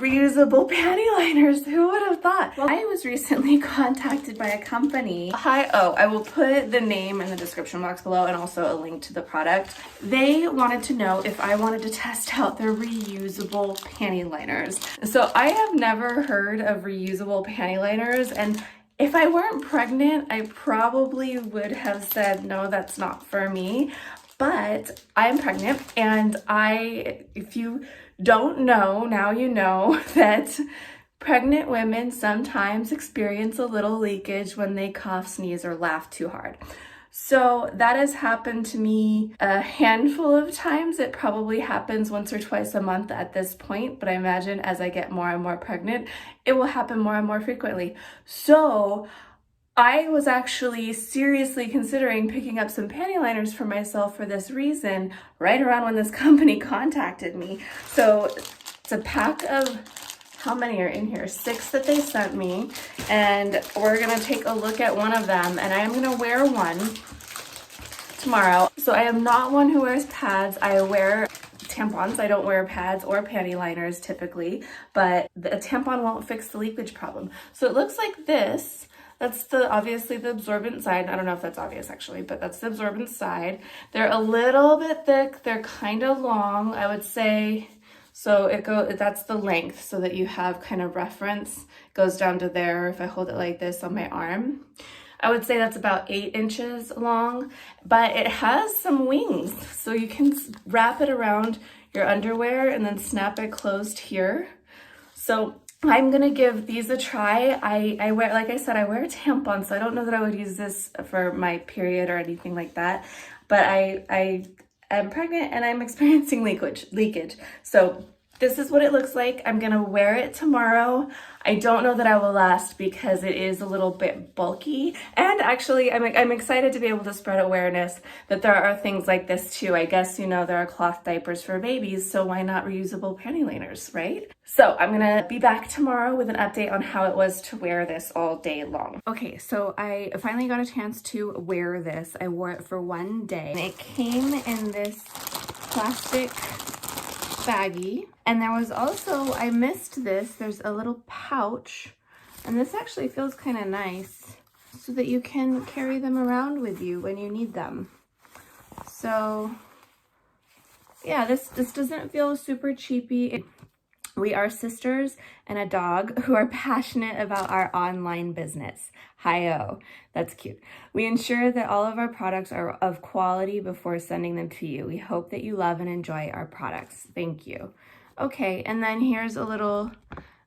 Reusable panty liners, who would have thought? Well, I was recently contacted by a company. I will put the name in the description box below and also a link to the product. They wanted to know if I wanted to test out their reusable panty liners. So I have never heard of reusable panty liners, and if I weren't pregnant, I probably would have said, no, that's not for me. But I'm pregnant, and if you don't know, now you know that pregnant women sometimes experience a little leakage when they cough, sneeze, or laugh too hard. So that has happened to me a handful of times. It probably happens once or twice a month at this point, but I imagine as I get more and more pregnant, it will happen more and more frequently. So I was actually seriously considering picking up some panty liners for myself for this reason right around when this company contacted me. So it's a pack of, how many are in here? 6 that they sent me, and we're gonna take a look at one of them, and I am gonna wear one tomorrow. So I am not one who wears pads. I wear tampons. I don't wear pads or panty liners typically, but a tampon won't fix the leakage problem. So it looks like this. That's obviously the absorbent side. I don't know if that's obvious actually, but that's the absorbent side. They're a little bit thick. They're kind of long, I would say. So that's the length, so that you have kind of reference. It goes down to there if I hold it like this on my arm. I would say that's about 8 inches long, but it has some wings. So you can wrap it around your underwear and then snap it closed here. So I'm gonna give these a try. I wear, like I said, I wear a tampon, so I don't know that I would use this for my period or anything like that. But I am pregnant and I'm experiencing leakage. So this is what it looks like. I'm gonna wear it tomorrow. I don't know that I will last because it is a little bit bulky. And actually, I'm excited to be able to spread awareness that there are things like this too. I guess, you know, there are cloth diapers for babies, so why not reusable panty liners, right? So I'm gonna be back tomorrow with an update on how it was to wear this all day long. Okay, so I finally got a chance to wear this. I wore it for one day. It came in this plastic baggie, and there was also, I missed this, there's a little pouch, and this actually feels kind of nice so that you can carry them around with you when you need them. So yeah, this doesn't feel super cheapy. We are sisters and a dog who are passionate about our online business. Hi-oh, that's cute. We ensure that all of our products are of quality before sending them to you. We hope that you love and enjoy our products. Thank you. Okay, and then here's a little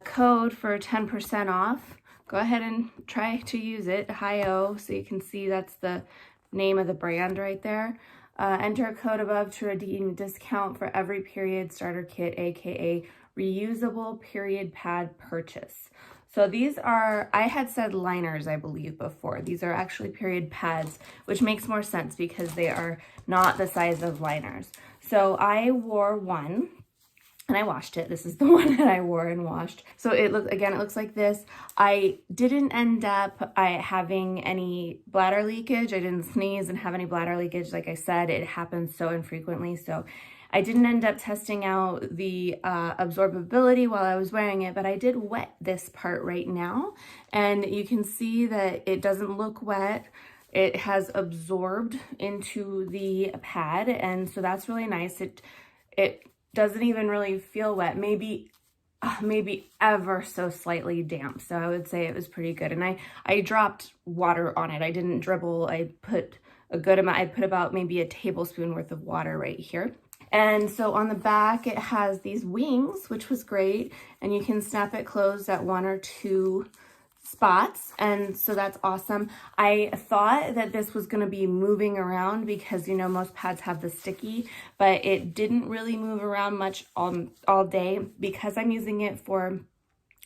code for 10% off. Go ahead and try to use it, Hi-oh, so you can see that's the name of the brand right there. Enter a code above to redeem a discount for every period starter kit, aka reusable period pad purchase. So these are, I had said liners, I believe, before. These are actually period pads, which makes more sense because they are not the size of liners. So I wore one and I washed it. This is the one that I wore and washed. So it looks like this. I didn't end up having any bladder leakage. I didn't sneeze and have any bladder leakage. Like I said, it happens so infrequently. So I didn't end up testing out the absorbability while I was wearing it, but I did wet this part right now. And you can see that it doesn't look wet. It has absorbed into the pad, and so that's really nice. It doesn't even really feel wet, maybe ever so slightly damp. So I would say it was pretty good. And I dropped water on it. I didn't dribble. I put a good amount. I put about maybe a tablespoon worth of water right here. And so on the back, it has these wings, which was great. And you can snap it closed at 1 or 2 spots, and so that's awesome. I thought that this was going to be moving around because, you know, most pads have the sticky, but it didn't really move around much all day. Because I'm using it for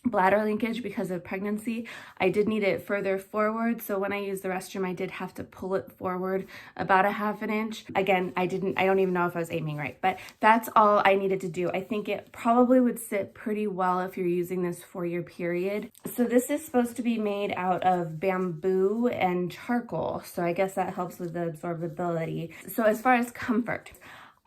bladder linkage because of pregnancy, I did need it further forward. So when I used the restroom, I did have to pull it forward about a ½ an inch. Again, I don't even know if I was aiming right, but that's all I needed to do. I think it probably would sit pretty well if you're using this for your period. So this is supposed to be made out of bamboo and charcoal. So I guess that helps with the absorbability. So as far as comfort,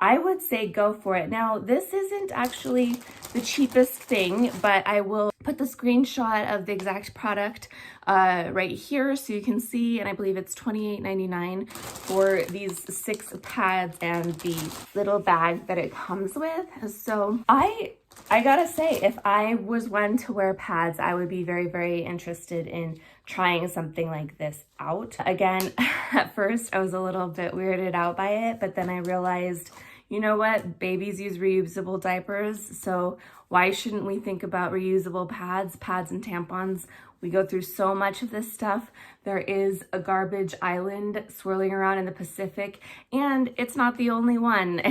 I would say go for it. Now, this isn't actually the cheapest thing, but I will put the screenshot of the exact product right here so you can see, and I believe it's $28.99 for these 6 pads and the little bag that it comes with. So I gotta say, if I was one to wear pads, I would be very, very interested in trying something like this out. Again, at first I was a little bit weirded out by it, but then I realized, you know what? Babies use reusable diapers, so why shouldn't we think about reusable pads and tampons? We go through so much of this stuff. There is a garbage island swirling around in the Pacific, and it's not the only one.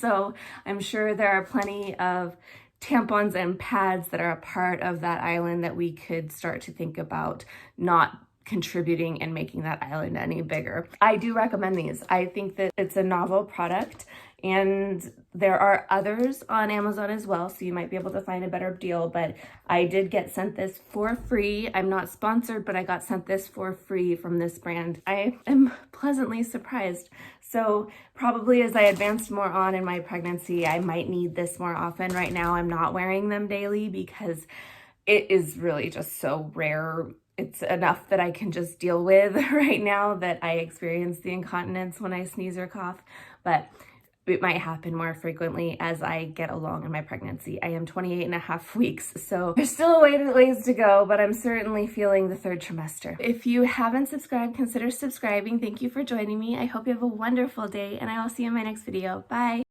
So I'm sure there are plenty of tampons and pads that are a part of that island that we could start to think about not contributing and making that island any bigger. I do recommend these. I think that it's a novel product, and there are others on Amazon as well, so you might be able to find a better deal, but I did get sent this for free. I'm not sponsored, but I got sent this for free from this brand. I am pleasantly surprised. So probably as I advanced more on in my pregnancy, I might need this more often. Right now, I'm not wearing them daily because it is really just so rare. It's enough that I can just deal with right now that I experience the incontinence when I sneeze or cough, but it might happen more frequently as I get along in my pregnancy. I am 28.5 weeks, so there's still a ways to go, but I'm certainly feeling the 3rd trimester. If you haven't subscribed, consider subscribing. Thank you for joining me. I hope you have a wonderful day, and I will see you in my next video. Bye.